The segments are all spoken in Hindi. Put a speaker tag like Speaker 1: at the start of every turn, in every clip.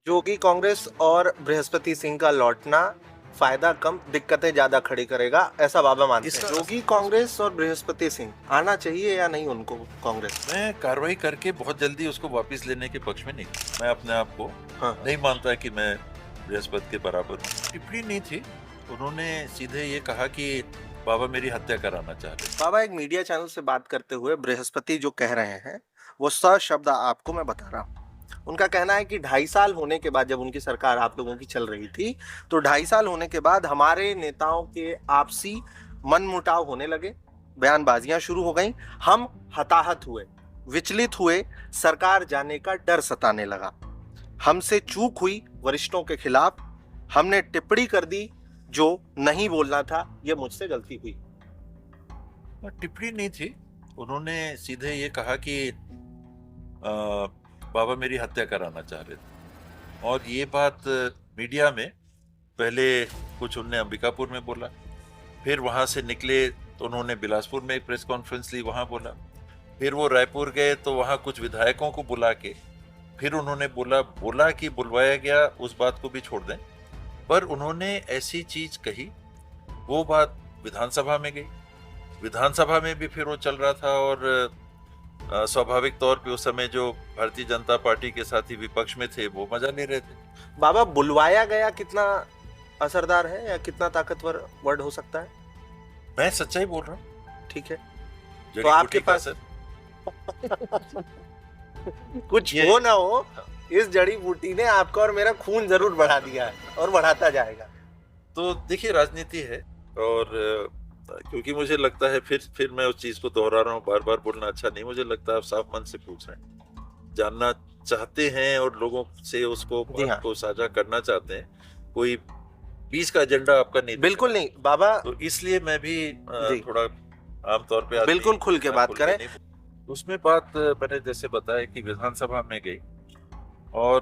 Speaker 1: जोगी कांग्रेस और बृहस्पति सिंह का लौटना फायदा कम दिक्कतें ज्यादा खड़ी करेगा, ऐसा बाबा मानते हैं। जोगी कांग्रेस और बृहस्पति सिंह आना चाहिए या नहीं उनको कांग्रेस?
Speaker 2: मैं कार्रवाई करके बहुत जल्दी उसको वापस लेने के पक्ष में नहीं। मैं अपने आप को नहीं मानता कि मैं बृहस्पति के बराबर हूँ। टिप्पणी नहीं थी, उन्होंने सीधे ये कहा कि बाबा मेरी हत्या कराना चाह रहे।
Speaker 1: बाबा एक मीडिया चैनल से बात करते हुए बृहस्पति जो कह रहे हैं वो सशब्द आपको मैं बता रहा हूँ। उनका कहना है कि 2.5 साल होने के बाद, जब उनकी सरकार आप लोगों की चल रही थी, तो 2.5 साल होने के बाद हमारे नेताओं के आपसी मनमुटाव होने लगे, बयानबाजियां शुरू हो गई, हम हताहत हुए, विचलित हुए, सरकार जाने का डर सताने लगा, हमसे चूक हुई वरिष्ठों के खिलाफ, हमने टिप्पणी कर दी जो नहीं बोलना था, ये मुझसे गलती हुई।
Speaker 2: टिप्पणी नहीं थी, उन्होंने सीधे ये कहा कि बाबा मेरी हत्या कराना चाह रहे थे। और ये बात मीडिया में पहले कुछ उनने अंबिकापुर में बोला, फिर वहां से निकले तो उन्होंने बिलासपुर में एक प्रेस कॉन्फ्रेंस ली, वहां बोला, फिर वो रायपुर गए तो वहां कुछ विधायकों को बुला के फिर उन्होंने बोला कि बुलवाया गया, उस बात को भी छोड़ दें। पर उन्होंने ऐसी चीज कही, वो बात विधानसभा में गई, विधानसभा में भी फिर वो चल रहा था। और स्वाभाविक तौर पे उस समय जो भारतीय जनता पार्टी के साथी विपक्ष में थे वो मजा ले रहे थे।
Speaker 1: बाबा बुलवाया गया कितना असरदार है या कितना ताकतवर वर्ड हो सकता है?
Speaker 2: मैं सच्चाई बोल रहा हूँ।
Speaker 1: ठीक है,
Speaker 2: तो
Speaker 1: आपके पास कुछ हो ना हो, इस जड़ी बूटी ने आपका और मेरा खून जरूर बढ़ा दिया है और बढ़ाता जाएगा।
Speaker 2: तो देखिए, राजनीति है, और क्योंकि मुझे लगता है फिर मैं उस चीज को दोहरा रहा हूँ, बार बार बोलना अच्छा नहीं। मुझे लगता है आप साफ मन से पूछ रहे हैं, जानना चाहते हैं और लोगों से उसको को साझा करना चाहते हैं। कोई बीच का एजेंडा आपका नहीं?
Speaker 1: बिल्कुल नहीं बाबा,
Speaker 2: तो इसलिए मैं भी थोड़ा आमतौर पे
Speaker 1: बिल्कुल खुल के बात करें।
Speaker 2: उसमें बात मैंने जैसे बताया कि विधानसभा में गई और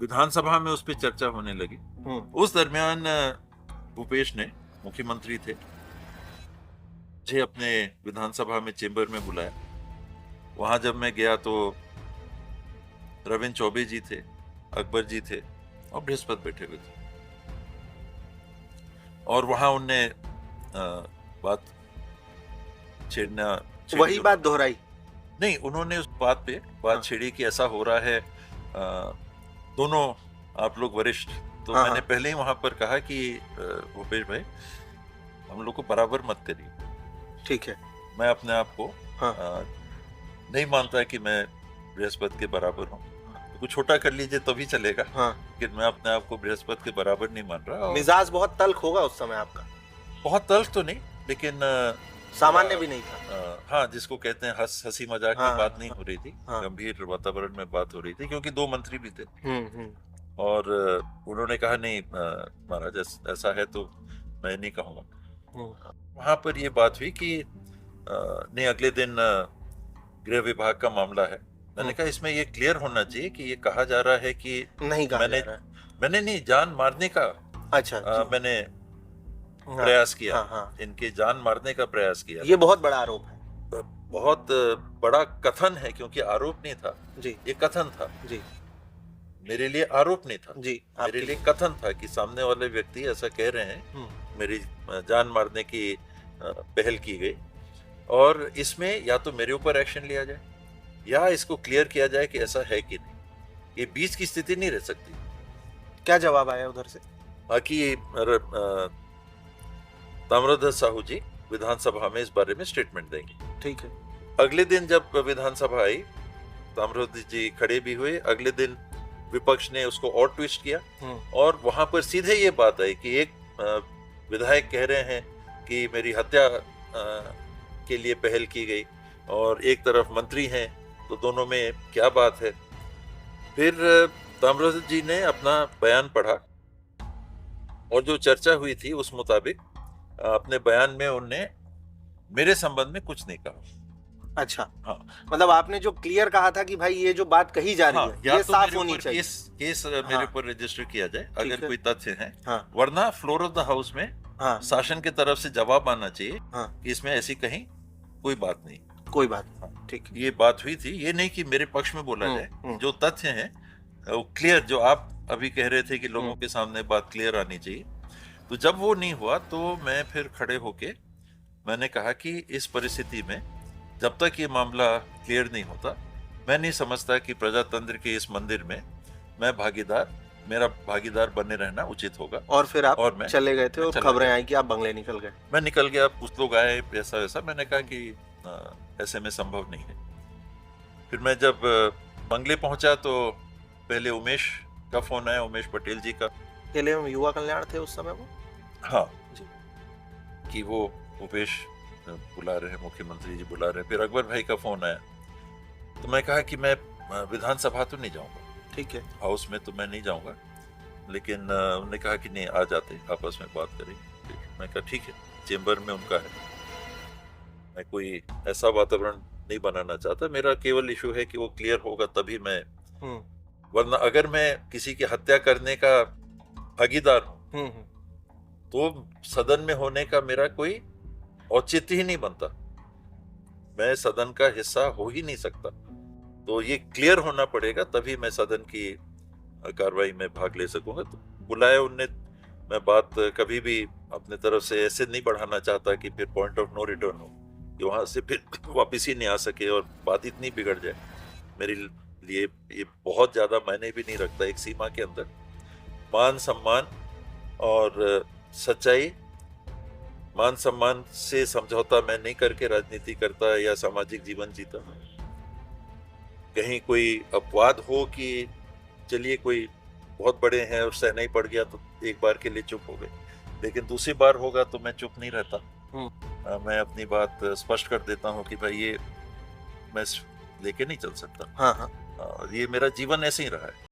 Speaker 2: विधानसभा में उस पर चर्चा होने लगी। उस दरमियान भूपेश ने, मुख्यमंत्री थे, मुझे अपने विधानसभा में चेंबर में बुलाया। वहां जब मैं गया तो रविंद्र चौबे जी थे, अकबर जी थे और बृहस्पति बैठे हुए थे। और वहां उनने बात छेड़ना,
Speaker 1: वही बात दोहराई
Speaker 2: नहीं, उन्होंने उस बात पे बात छेड़ी कि ऐसा हो रहा है, दोनों आप लोग वरिष्ठ। तो मैंने पहले ही वहां पर कहा कि भूपेश भाई, हम लोग को बराबर मत करिए।
Speaker 1: ठीक है,
Speaker 2: मैं अपने आप को नहीं मानता कि मैं बृहस्पति के बराबर हूँ। कुछ छोटा कर लीजिए तो भी चलेगा, लेकिन मैं अपने आप को बृहस्पति के बराबर नहीं मान रहा।
Speaker 1: मिजाज बहुत तल्ख होगा उस समय आपका?
Speaker 2: बहुत तल्ख तो नहीं, लेकिन
Speaker 1: सामान्य भी नहीं था।
Speaker 2: हाँ, जिसको कहते हैं हंसी मजाक की बात नहीं हो रही थी, गंभीर वातावरण में बात हो रही थी, क्योंकि 2 मंत्री भी थे। और उन्होंने कहा नहीं महाराज, ऐसा है तो मैं नहीं कहूँगा। वहां पर ये बात हुई कि नहीं, अगले दिन गृह विभाग का मामला है। मैंने कहा इसमें ये क्लियर होना चाहिए कि ये कहा जा रहा है कि
Speaker 1: नहीं कहा
Speaker 2: मैंने नहीं, जान मारने का मैंने प्रयास किया। इनके जान मारने का प्रयास किया।
Speaker 1: ये बहुत बड़ा आरोप है,
Speaker 2: बहुत बड़ा कथन है, क्योंकि आरोप नहीं था
Speaker 1: जी,
Speaker 2: ये कथन था
Speaker 1: जी।
Speaker 2: मेरे लिए आरोप नहीं था
Speaker 1: जी,
Speaker 2: मेरे लिए कथन था कि सामने वाले व्यक्ति ऐसा कह रहे हैं, मेरी जान मारने की पहल की गई, और इसमें या तो मेरे ऊपर एक्शन लिया जाए या इसको क्लियर किया जाए कि ऐसा है कि नहीं। ये बीच की स्थिति नहीं रह सकती।
Speaker 1: क्या जवाब आया उधर से?
Speaker 2: बाकी ताम्रध्वज साहू जी विधानसभा में इस बारे में स्टेटमेंट देंगे।
Speaker 1: ठीक है।
Speaker 2: अगले दिन जब विधानसभा आई, ताम्रध्वज जी खड़े भी हुए। अगले दिन विपक्ष ने उसको और ट्विस्ट किया, और वहां पर सीधे ये बात आई कि एक विधायक कह रहे हैं कि मेरी हत्या के लिए पहल की गई, और एक तरफ मंत्री हैं, तो दोनों में क्या बात है। फिर ताम्रध्वज जी ने अपना बयान पढ़ा, और जो चर्चा हुई थी उस मुताबिक अपने बयान में उन्होंने मेरे संबंध में कुछ नहीं कहा।
Speaker 1: अच्छा, हाँ, मतलब आपने जो क्लियर कहा था कि भाई ये जो बात कही जा रही है ये साफ होनी चाहिए,
Speaker 2: केस मेरे ऊपर रजिस्टर किया जाए अगर कोई तथ्य है, वरना फ्लोर ऑफ द हाउस में शासन की तरफ से जवाब आना चाहिए कि इसमें ऐसी कहीं कोई बात नहीं।
Speaker 1: कोई बात। ठीक,
Speaker 2: ये बात हुई थी, ये नहीं कि मेरे पक्ष में बोला जाए। जो तथ्य हैं वो क्लियर, जो आप अभी कह रहे थे कि लोगों के सामने बात क्लियर आनी चाहिए, तो जब वो नहीं हुआ तो मैं फिर खड़े होके मैंने कहा कि इस परिस्थिति में जब तक ये मामला क्लियर नहीं होता, मैं नहीं समझता कि प्रजातंत्र के इस मंदिर में मेरा भागीदार बने रहना उचित होगा।
Speaker 1: और फिर आप
Speaker 2: और मैं
Speaker 1: चले गए थे और
Speaker 2: चला
Speaker 1: खबरें
Speaker 2: गया।
Speaker 1: आई कि आप बंगले निकल गए।
Speaker 2: मैं निकल गया, कुछ लोग आए ऐसा वैसा, मैंने कहा कि ऐसे में संभव नहीं है। फिर मैं जब बंगले पहुंचा तो पहले उमेश का फोन आया, उमेश पटेल जी का।
Speaker 1: अकेले में युवा कल्याण थे उस समय वो।
Speaker 2: हाँ
Speaker 1: जी।
Speaker 2: कि वो उपेश बुला रहे हैं, मुख्यमंत्री जी बुला रहे हैं। फिर अकबर भाई का फोन आया, तो मैं कहा कि मैं विधानसभा तो नहीं जाऊंगा,
Speaker 1: ठीक है।
Speaker 2: हाउस में तो मैं नहीं जाऊंगा, लेकिन उन्होंने कहा कि नहीं आ जाते, आपस में बात करेंगे। मैं कहा ठीक है, चेंबर में उनका है, मैं कोई ऐसा वातावरण नहीं बनाना चाहता। मेरा केवल इशू है कि वो क्लियर होगा तभी मैं, वरना अगर मैं किसी की हत्या करने का भागीदार हूं तो सदन में होने का मेरा कोई औचित्य ही नहीं बनता, मैं सदन का हिस्सा हो ही नहीं सकता। तो ये क्लियर होना पड़ेगा, तभी मैं सदन की कार्रवाई में भाग ले सकूंगा। तो बुलाया उनने, मैं बात कभी भी अपने तरफ से ऐसे नहीं बढ़ाना चाहता कि फिर पॉइंट ऑफ नो रिटर्न हो, कि वहां से फिर वापिस ही नहीं आ सके और बात इतनी बिगड़ जाए। मेरे लिए ये बहुत ज्यादा मायने भी नहीं रखता। एक सीमा के अंदर मान सम्मान और सच्चाई, मान सम्मान से समझौता मैं नहीं करके राजनीति करता या सामाजिक जीवन जीता। कहीं कोई अपवाद हो कि चलिए कोई बहुत बड़े हैं और सहना ही पड़ गया तो एक बार के लिए चुप हो गए, लेकिन दूसरी बार होगा तो मैं चुप नहीं रहता। मैं अपनी बात स्पष्ट कर देता हूँ कि भाई ये मैं लेके नहीं चल सकता।
Speaker 1: हाँ हाँ।
Speaker 2: और ये मेरा जीवन ऐसे ही रहा है।